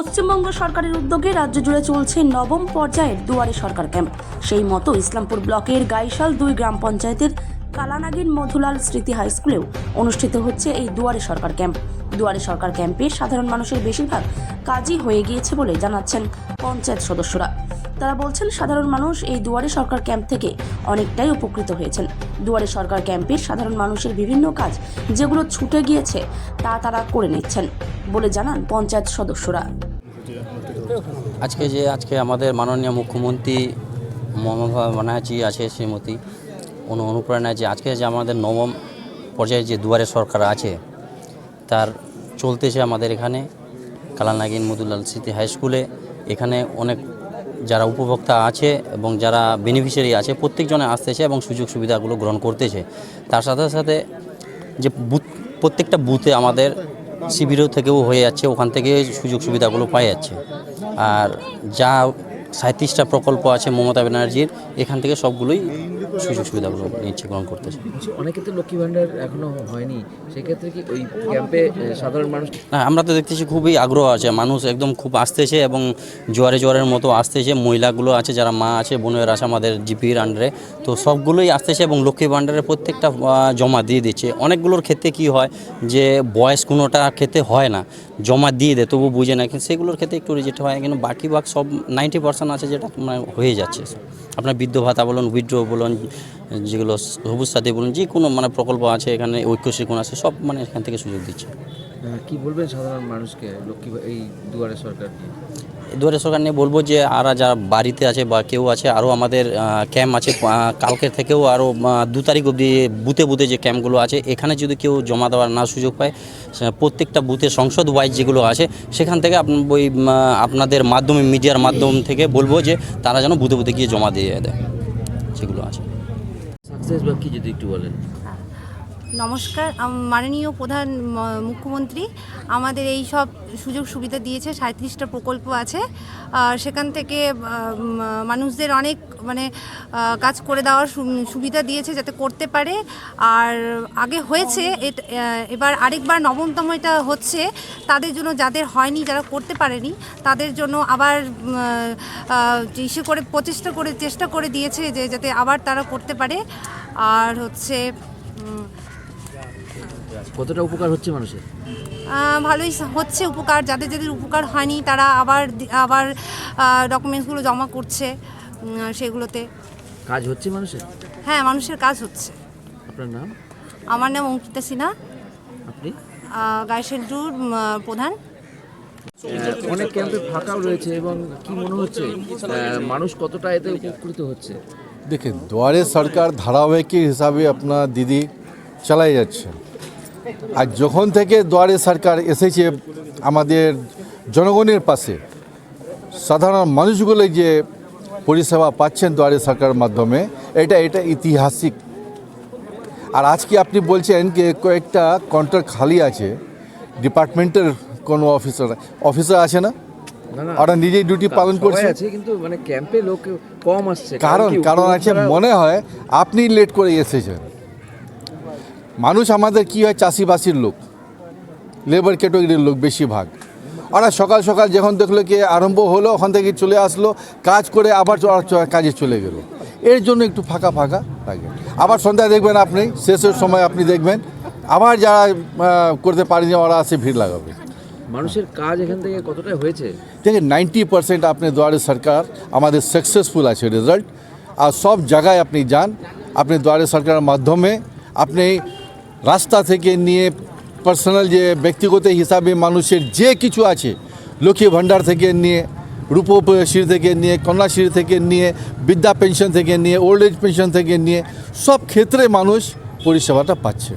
পশ্চিমবঙ্গ সরকারের উদ্যোগে রাজ্য জুড়ে চলছে নবম পর্যায়ের দুয়ারে সরকার ক্যাম্প। সেই মতো ইসলামপুর ব্লকের গাইশাল 2 গ্রাম পঞ্চায়েতের কালানাগিন মধুলাল স্মৃতি হাই স্কুলেও অনুষ্ঠিত হচ্ছে এই দুয়ারে সরকার ক্যাম্প। দুয়ারে সরকার ক্যাম্পে সাধারণ মানুষের বেশিরভাগ কাজই হয়ে গিয়েছে বলে জানাচ্ছেন পঞ্চায়েত সদস্যরা। তারা বলছেন সাধারণ মানুষ এই দুয়ারে সরকার ক্যাম্প থেকে অনেকটাই উপকৃত হয়েছেন। দুয়ারে সরকার ক্যাম্পের সাধারণ মানুষের বিভিন্ন কাজ যেগুলো ছুটে গিয়েছে তা তারা করে নিচ্ছেন বলে জানান পঞ্চায়েত সদস্যরা। আজকে আমাদের মাননীয় মুখ্যমন্ত্রী মমতা ব্যানার্জি আছে, শ্রীমতী অনুপ্রেরণা যে আজকে যে আমাদের নবম পর্যায়ে যে দুয়ারে সরকার আছে তার চলতেছে আমাদের এখানে কালানাগিন মধুলাল স্মৃতি হাই স্কুলে। এখানে অনেক যারা উপভোক্তা আছে এবং যারা বেনিফিশিয়ারি আছে প্রত্যেকজনে আসতেছে এবং সুযোগ সুবিধাগুলো গ্রহণ করতেছে। তার সাথে সাথে যে প্রত্যেকটা বুথে আমাদের শিবিরও থেকেও হয়ে যাচ্ছে, ওখান থেকে সুযোগ সুবিধাগুলো পাওয়া যাচ্ছে। আর যা 37টা প্রকল্প আছে মমতা ব্যানার্জির, এখান থেকে সবগুলোই সুযোগ সুবিধাগুলো নিচ্ছে, গ্রহণ করতেছে। অনেকে তো লক্ষ্মী ভাণ্ডার এখনো হয়নি, সেক্ষেত্রে কি ওই ক্যাম্পে সাধারণ মানুষ? না, আমরা তো দেখতেছি খুবই আগ্রহ আছে, মানুষ একদম খুব আসতেছে এবং জোয়ারের মতো আসতেছে। মহিলাগুলো আছে, যারা মা আছে, বোনের আছে আমাদের জিপির আন্ডারে, তো সবগুলোই আসতেছে এবং লক্ষ্মী ভাণ্ডারের প্রত্যেকটা জমা দিয়ে দিচ্ছে। অনেকগুলোর ক্ষেত্রে কি হয় যে বয়স কোনোটা ক্ষেত্রে হয় না, জমা দিয়ে দেয় তবু বুঝে না, কিন্তু সেগুলোর ক্ষেত্রে একটু রিজেক্ট হয়। কিন্তু বাকি সব 90% আছে যেটা মানে হয়ে যাচ্ছে। আপনার বৃদ্ধ ভাতা বলুন, উইথড্র বলুন, যেগুলো সবুজ সাথী বলুন, যে কোনো মানে প্রকল্প আছে এখানে, ঐক্যশ্রী কোন আছে, সব মানে এখান থেকে সুযোগ দিচ্ছে। কি বলবেন সাধারণ মানুষকে লক্ষ্মী এই দুয়ারে সরকার নিয়ে? দুয়ারে সরকার নিয়ে বলবো যে আর যারা বাড়িতে আছে বা কেউ আছে, আরও আমাদের ক্যাম্প আছে কালকের থেকেও, আরও 2 তারিখ অবধি বুথে যে ক্যাম্পগুলো আছে, এখানে যদি কেউ জমা দেওয়ার না সুযোগ পায়, প্রত্যেকটা বুথে সংসদ ওয়াইজ যেগুলো আছে সেখান থেকে ওই আপনাদের মাধ্যমে, মিডিয়ার মাধ্যম থেকে বলবো যে তারা যেন বুথে গিয়ে জমা দিয়ে দেয়, সেগুলো আছে। সাকসেস বা কি যদি একটু বলেন। নমস্কার, মাননীয় প্রধান মুখ্যমন্ত্রী আমাদের এই সব সুযোগ সুবিধা দিয়েছে। 37টা প্রকল্প আছে, সেখান থেকে মানুষদের অনেক মানে কাজ করে দেওয়ার সুবিধা দিয়েছে যাতে করতে পারে। আর আগে হয়েছে, এবার আরেকবার নবমতম এটা হচ্ছে, তাদের জন্য যাদের হয়নি, যারা করতে পারেনি, তাদের জন্য আবার চেষ্টা করে দিয়েছে যে যাতে আবার তারা করতে পারে। আর হচ্ছে কতটা উপকার হচ্ছে মানুষের? ভালোই হচ্ছে উপকার। যাদের উপকার হয়নি তারা আবার ডকুমেন্টসগুলো জমা করছে, সেগুলোতে কাজ হচ্ছে মানুষের। হ্যাঁ, মানুষের কাজ হচ্ছে। আপনার নাম? আমার নাম অঙ্কিতা সিনহা, আপনি? গাইশাল 2 প্রধান। অনেক ক্যাম্পে ফাঁকাও রয়েছে এবং কি মনে হচ্ছে মানুষ কতটা এতে উপকৃত হচ্ছে? देखिए, द्वारे सरकार ধারাবাহিক হিসাবে আপনার দিদি চালাই যাচ্ছে। আর যখন থেকে দুয়ারে সরকার এসেছে আমাদের জনগণের পাশে, সাধারণ মানুষগুলো যে পরিষেবা পাচ্ছেন দুয়ারে সরকারের মাধ্যমে, এটা ঐতিহাসিক। আর আজকে আপনি বলছেন যে কয়েকটা কন্ট্রাক্ট খালি আছে, ডিপার্টমেন্টের কোনো অফিসার আছে না, ওরা নিজেই ডিউটি পালন করছে, কিন্তু মানে ক্যাম্পে লোক কম আসছে। কারণ আছে মনে হয় আপনি লেট করে এসেছেন। মানুষ আমাদের কি হয়, চাষিবাসীর লোক, লেবার ক্যাটাগরির লোক বেশিরভাগ। ওরা সকাল যখন দেখলো কি আরম্ভ হলো, ওখান থেকে চলে আসলো, কাজ করে আবার কাজে চলে গেল। এর জন্য একটু ফাঁকা লাগে। আবার সন্ধ্যায় দেখবেন আপনি, শেষের সময় আপনি দেখবেন আবার যারা করতে পারেনি ওরা আসে ভিড় লাগাবে। মানুষের কাজ এখান থেকে কতটা হয়েছে? দেখেন 90% আপনি দুয়ারে সরকার আমাদের সাকসেসফুল আছে রেজাল্ট। আর সব জায়গায় আপনি যান, আপনি দুয়ারে সরকারের মাধ্যমে আপনি রাস্তা থেকে নিয়ে পার্সোনাল যে ব্যক্তিগত হিসাবে মানুষের যে কিছু আছে, লক্ষ্মী ভাণ্ডার থেকে নিয়ে, রূপশ্রী থেকে নিয়ে, কন্যাশ্রী থেকে নিয়ে, বৃদ্ধা পেনশন থেকে নিয়ে, ওল্ড এজ পেনশন থেকে নিয়ে, সব ক্ষেত্রে মানুষ পরিষেবাটা পাচ্ছে।